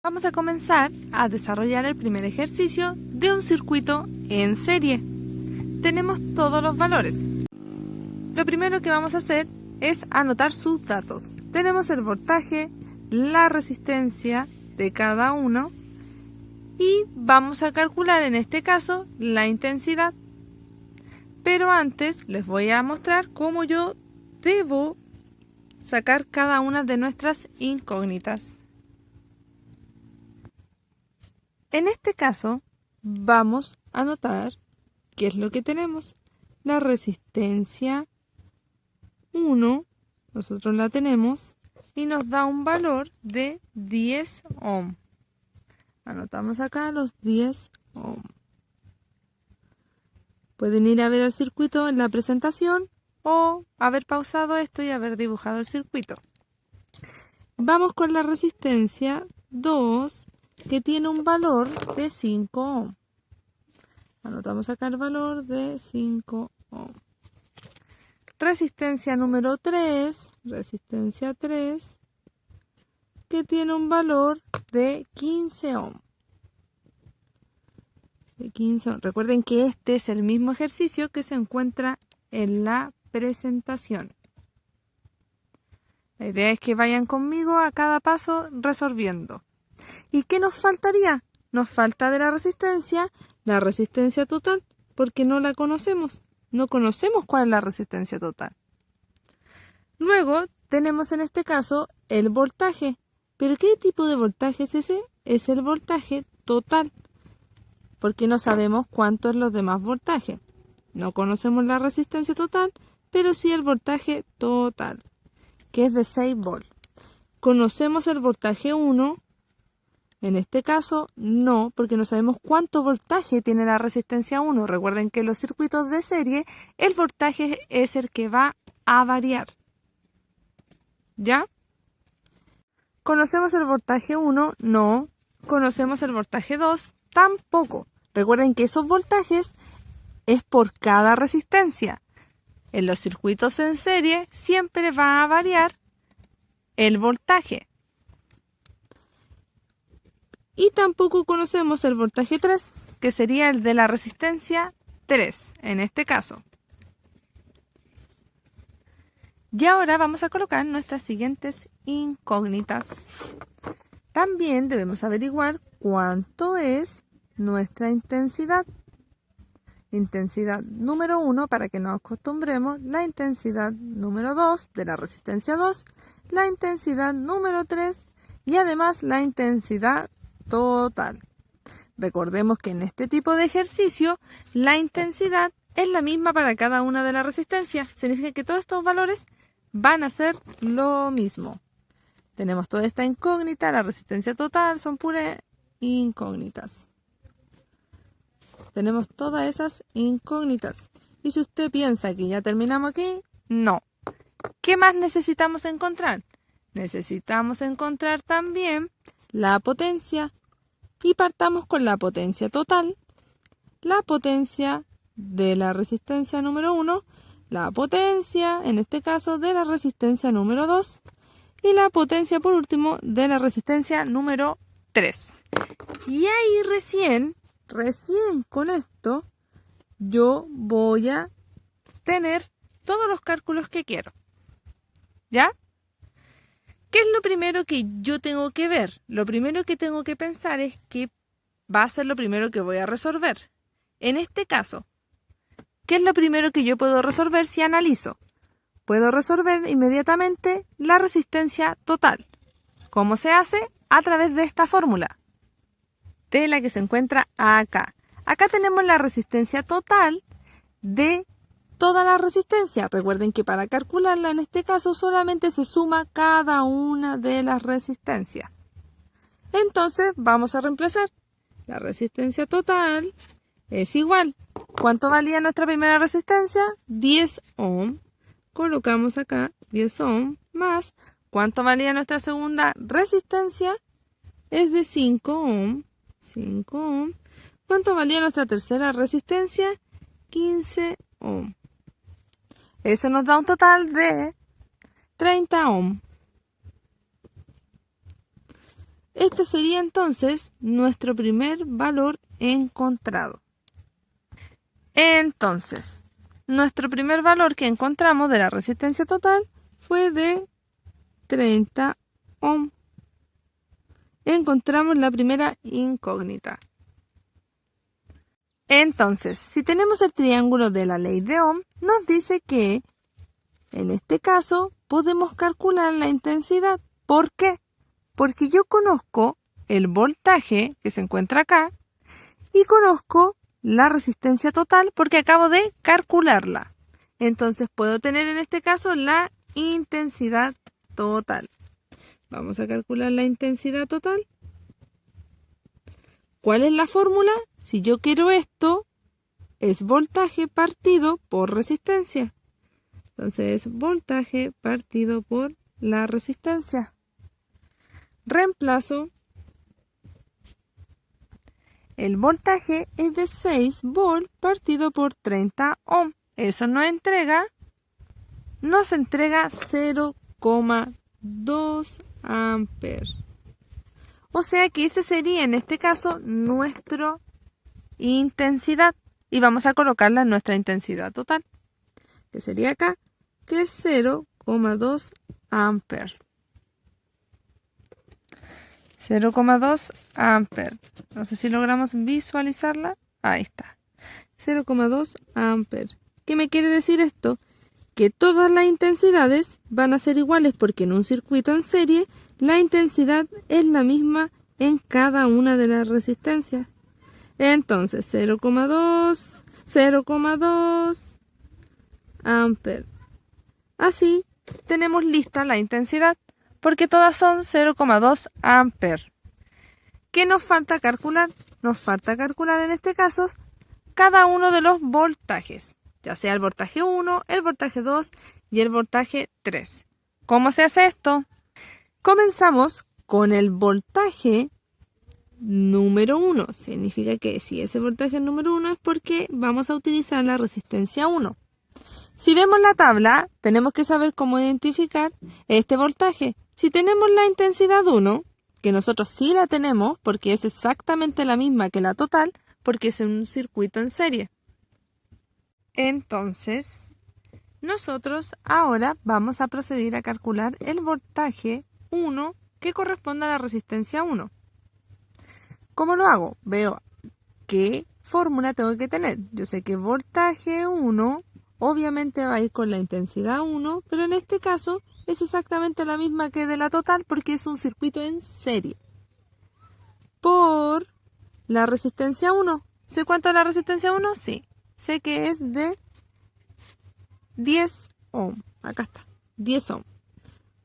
Vamos a comenzar a desarrollar el primer ejercicio de un circuito en serie. Tenemos todos los valores. Lo primero que vamos a hacer es anotar sus datos. Tenemos el voltaje, la resistencia de cada uno y vamos a calcular en este caso la intensidad. Pero antes les voy a mostrar cómo yo debo sacar cada una de nuestras incógnitas. En este caso, vamos a notar qué es lo que tenemos. La resistencia 1, nosotros la tenemos y nos da un valor de 10 ohm. Anotamos acá los 10 ohm. Pueden ir a ver el circuito en la presentación o haber pausado esto y haber dibujado el circuito. Vamos con la resistencia 2, que tiene un valor de 5 ohm. Anotamos acá el valor de 5 ohm. Resistencia número 3, resistencia 3, que tiene un valor de 15 ohm. De 15 ohm. Recuerden que este es el mismo ejercicio que se encuentra en la presentación. La idea es que vayan conmigo a cada paso resolviendo. ¿Y qué nos faltaría? Nos falta de la resistencia total, porque no la conocemos. No conocemos cuál es la resistencia total. Luego tenemos en este caso el voltaje. ¿Pero qué tipo de voltaje es ese? Es el voltaje total, porque no sabemos cuánto es los demás voltajes. No conocemos la resistencia total, pero sí el voltaje total, que es de 6 volts. Conocemos el voltaje 1. En este caso, no, porque no sabemos cuánto voltaje tiene la resistencia 1. Recuerden que en los circuitos de serie, el voltaje es el que va a variar. ¿Ya? ¿Conocemos el voltaje 1? No. ¿Conocemos el voltaje 2? Tampoco. Recuerden que esos voltajes es por cada resistencia. En los circuitos en serie siempre va a variar el voltaje. Y tampoco conocemos el voltaje 3, que sería el de la resistencia 3, en este caso. Y ahora vamos a colocar nuestras siguientes incógnitas. También debemos averiguar cuánto es nuestra intensidad. Intensidad número 1, para que nos acostumbremos, la intensidad número 2 de la resistencia 2, la intensidad número 3 y además la intensidad total. Recordemos que en este tipo de ejercicio la intensidad es la misma para cada una de las resistencias. Significa que todos estos valores van a ser lo mismo. Tenemos toda esta incógnita, la resistencia total, son puras incógnitas. Tenemos todas esas incógnitas. Y si usted piensa que ya terminamos aquí, no. ¿Qué más necesitamos encontrar? Necesitamos encontrar también la potencia. Y partamos con la potencia total, la potencia de la resistencia número 1, la potencia, en este caso, de la resistencia número 2 y la potencia, por último, de la resistencia número 3. Y ahí recién con esto, yo voy a tener todos los cálculos que quiero. ¿Ya? ¿Qué es lo primero que yo tengo que ver? Lo primero que tengo que pensar es que va a ser lo primero que voy a resolver. En este caso, ¿qué es lo primero que yo puedo resolver si analizo? Puedo resolver inmediatamente la resistencia total. ¿Cómo se hace? A través de esta fórmula, de la que se encuentra acá. Acá tenemos la resistencia total de toda la resistencia. Recuerden que para calcularla en este caso solamente se suma cada una de las resistencias. Entonces vamos a reemplazar. La resistencia total es igual. ¿Cuánto valía nuestra primera resistencia? 10 ohm. Colocamos acá 10 ohm más. ¿Cuánto valía nuestra segunda resistencia? Es de 5 ohm. 5 ohm. ¿Cuánto valía nuestra tercera resistencia? 15 ohm. Eso nos da un total de 30 ohm. Este sería entonces nuestro primer valor encontrado. Entonces, nuestro primer valor que encontramos de la resistencia total fue de 30 ohm. Encontramos la primera incógnita. Entonces, si tenemos el triángulo de la ley de Ohm, nos dice que, en este caso, podemos calcular la intensidad. ¿Por qué? Porque yo conozco el voltaje que se encuentra acá y conozco la resistencia total porque acabo de calcularla. Entonces, puedo tener en este caso la intensidad total. Vamos a calcular la intensidad total. ¿Cuál es la fórmula? Si yo quiero esto, es voltaje partido por resistencia. Entonces, es voltaje partido por la resistencia. Reemplazo. El voltaje es de 6 volt partido por 30 ohm. Eso nos entrega 0,2 amperes. O sea que ese sería en este caso nuestra intensidad. Y vamos a colocarla en nuestra intensidad total, que sería acá, que es 0,2 amperes. 0,2 amperes. No sé si logramos visualizarla. Ahí está. 0,2 amperes. ¿Qué me quiere decir esto? Que todas las intensidades van a ser iguales porque en un circuito en serie la intensidad es la misma en cada una de las resistencias. Entonces 0,2 amperes. Así tenemos lista la intensidad porque todas son 0,2 amperes. ¿Qué nos falta calcular? Nos falta calcular en este caso cada uno de los voltajes, ya sea el voltaje 1, el voltaje 2 y el voltaje 3. ¿Cómo se hace esto? Comenzamos con el voltaje número 1. Significa que si ese voltaje es número 1 es porque vamos a utilizar la resistencia 1. Si vemos la tabla, tenemos que saber cómo identificar este voltaje. Si tenemos la intensidad 1, que nosotros sí la tenemos porque es exactamente la misma que la total, porque es un circuito en serie. Entonces, nosotros ahora vamos a proceder a calcular el voltaje 1 que corresponde a la resistencia 1. ¿Cómo lo hago? Veo qué fórmula tengo que tener. Yo sé que voltaje 1 obviamente va a ir con la intensidad 1, pero en este caso es exactamente la misma que de la total porque es un circuito en serie. Por la resistencia 1. ¿Sé cuánto es la resistencia 1? Sí. Sé que es de 10 ohm. Acá está. 10 ohm.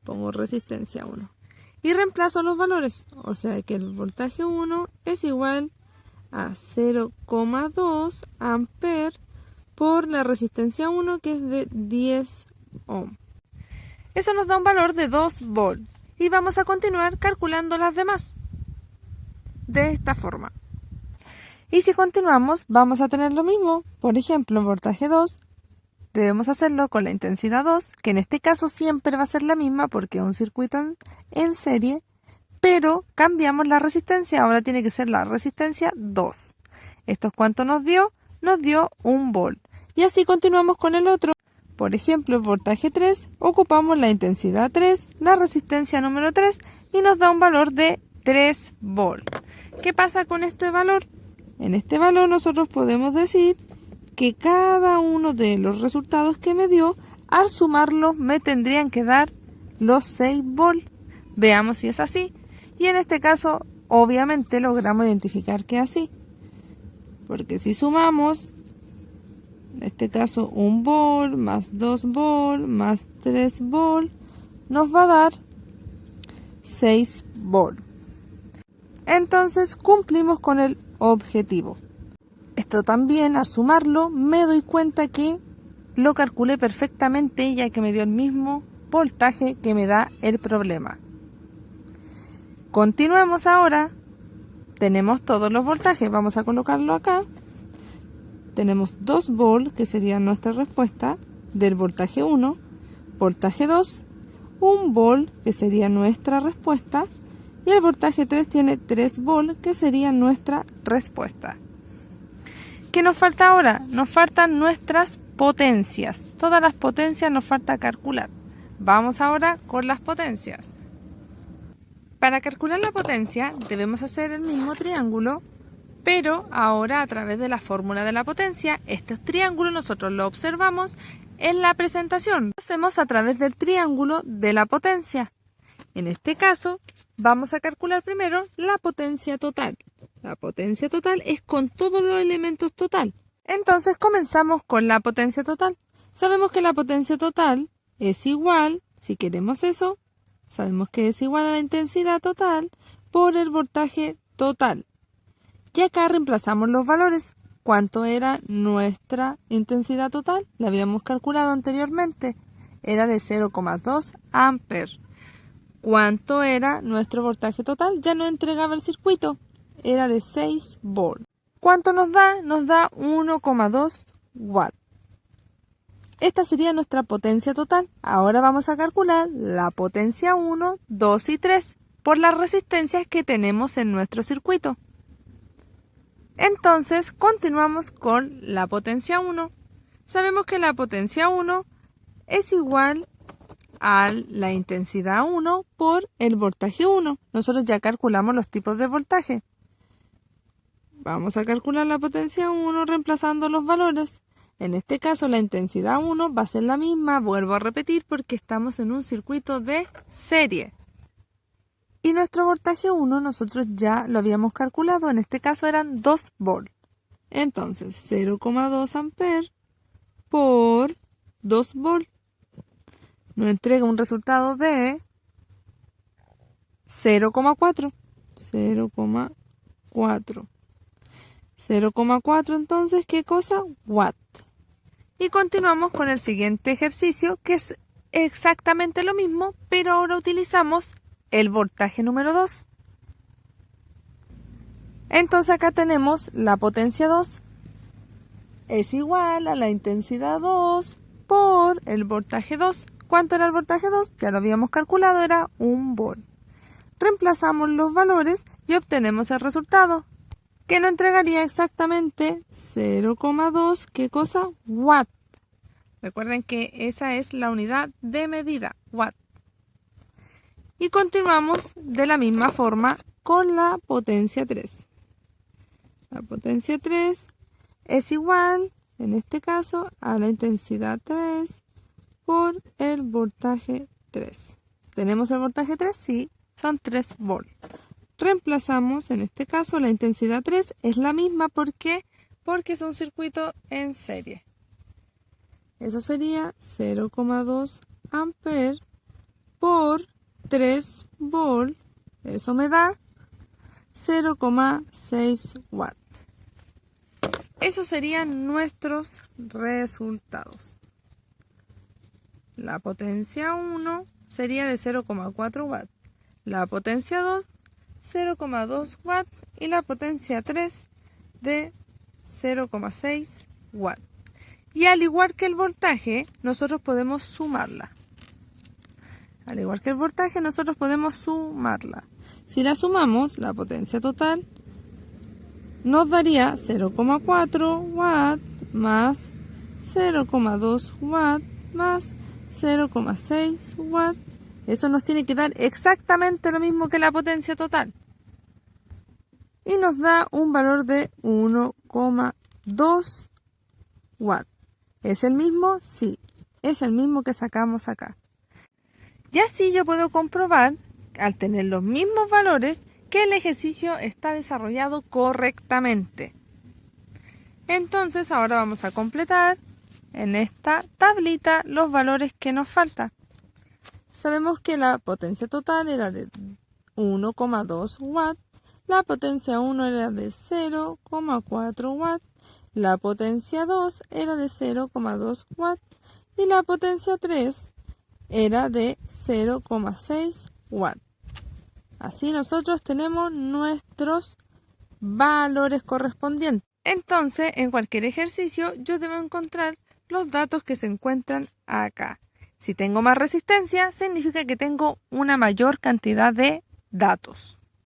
Pongo resistencia 1. Y reemplazo los valores. O sea que el voltaje 1 es igual a 0,2 amperes por la resistencia 1 que es de 10 ohm. Eso nos da un valor de 2 volt. Y vamos a continuar calculando las demás. De esta forma. Y si continuamos, vamos a tener lo mismo. Por ejemplo, en voltaje 2, debemos hacerlo con la intensidad 2, que en este caso siempre va a ser la misma porque es un circuito en serie, pero cambiamos la resistencia, ahora tiene que ser la resistencia 2. ¿Esto es cuánto nos dio? Nos dio 1 volt. Y así continuamos con el otro. Por ejemplo, en voltaje 3, ocupamos la intensidad 3, la resistencia número 3, y nos da un valor de 3 volt. ¿Qué pasa con este valor? En este valor nosotros podemos decir que cada uno de los resultados que me dio, al sumarlos me tendrían que dar los 6 volt. Veamos si es así. Y en este caso, obviamente logramos identificar que es así. Porque si sumamos, en este caso 1 volt más 2 volt más 3 volt, nos va a dar 6 volt. Entonces cumplimos con el objetivo. Esto también, al sumarlo, me doy cuenta que lo calculé perfectamente ya que me dio el mismo voltaje que me da el problema. Continuemos ahora. Tenemos todos los voltajes. Vamos a colocarlo acá. Tenemos 2 volt, que sería nuestra respuesta del voltaje 1. Voltaje 2. 1 volt, que sería nuestra respuesta. y el voltaje 3 tiene 3 volts, que sería nuestra respuesta. ¿Qué nos falta ahora? Nos faltan nuestras potencias. Todas las potencias nos falta calcular. Vamos ahora con las potencias. Para calcular la potencia debemos hacer el mismo triángulo, pero ahora a través de la fórmula de la potencia. Este triángulo nosotros lo observamos en la presentación. Lo hacemos a través del triángulo de la potencia. En este caso vamos a calcular primero la potencia total. La potencia total es con todos los elementos total. Entonces comenzamos con la potencia total. Sabemos que la potencia total es igual, si queremos eso, sabemos que es igual a la intensidad total por el voltaje total. Y acá reemplazamos los valores. ¿Cuánto era nuestra intensidad total? La habíamos calculado anteriormente. Era de 0,2 amperes. ¿Cuánto era nuestro voltaje total? Ya no entregaba el circuito. Era de 6 volts. ¿Cuánto nos da? Nos da 1,2 watts. Esta sería nuestra potencia total. Ahora vamos a calcular la potencia 1, 2 y 3 por las resistencias que tenemos en nuestro circuito. Entonces continuamos con la potencia 1. Sabemos que la potencia 1 es igual a la intensidad 1 por el voltaje 1. Nosotros ya calculamos los tipos de voltaje. Vamos a calcular la potencia 1 reemplazando los valores. En este caso la intensidad 1 va a ser la misma, vuelvo a repetir, porque estamos en un circuito de serie. Y nuestro voltaje 1 nosotros ya lo habíamos calculado, en este caso eran 2 volts. Entonces 0,2 amperes por 2 volts nos entrega un resultado de 0,4. 0,4 entonces, ¿qué cosa? Watt. Y continuamos con el siguiente ejercicio, que es exactamente lo mismo, pero ahora utilizamos el voltaje número 2. Entonces acá tenemos la potencia 2. Es igual a la intensidad 2 por el voltaje 2. ¿Cuánto era el voltaje 2? Ya lo habíamos calculado, era 1 volt. Reemplazamos los valores y obtenemos el resultado, que nos entregaría exactamente 0,2, ¿qué cosa? Watt. Recuerden que esa es la unidad de medida, watt. Y continuamos de la misma forma con la potencia 3. La potencia 3 es igual, en este caso, a la intensidad 3 por el voltaje 3. ¿Tenemos el voltaje 3? Sí, son 3 volts. Reemplazamos, en este caso, la intensidad 3 es la misma. ¿Por qué? Porque es un circuito en serie. Eso sería 0,2 amperes por 3 volts. Eso me da 0,6 watts. Esos serían nuestros resultados. La potencia 1 sería de 0,4 watts. La potencia 2, 0,2 watts. Y la potencia 3 de 0,6 watts. Y al igual que el voltaje, nosotros podemos sumarla. Al igual que el voltaje, nosotros podemos sumarla. Si la sumamos, la potencia total nos daría 0,4 watts más 0,2 watts más 0,6 watts. Eso nos tiene que dar exactamente lo mismo que la potencia total. Y nos da un valor de 1,2 watts. ¿Es el mismo? Sí, es el mismo que sacamos acá. Y así yo puedo comprobar, al tener los mismos valores, que el ejercicio está desarrollado correctamente. Entonces ahora vamos a completar en esta tablita los valores que nos faltan. Sabemos que la potencia total era de 1,2 watts, la potencia 1 era de 0,4 watts, la potencia 2 era de 0,2 watts y la potencia 3 era de 0,6 watts. Así nosotros tenemos nuestros valores correspondientes. Entonces, en cualquier ejercicio yo debo encontrar los datos que se encuentran acá. Si tengo más resistencia, significa que tengo una mayor cantidad de datos.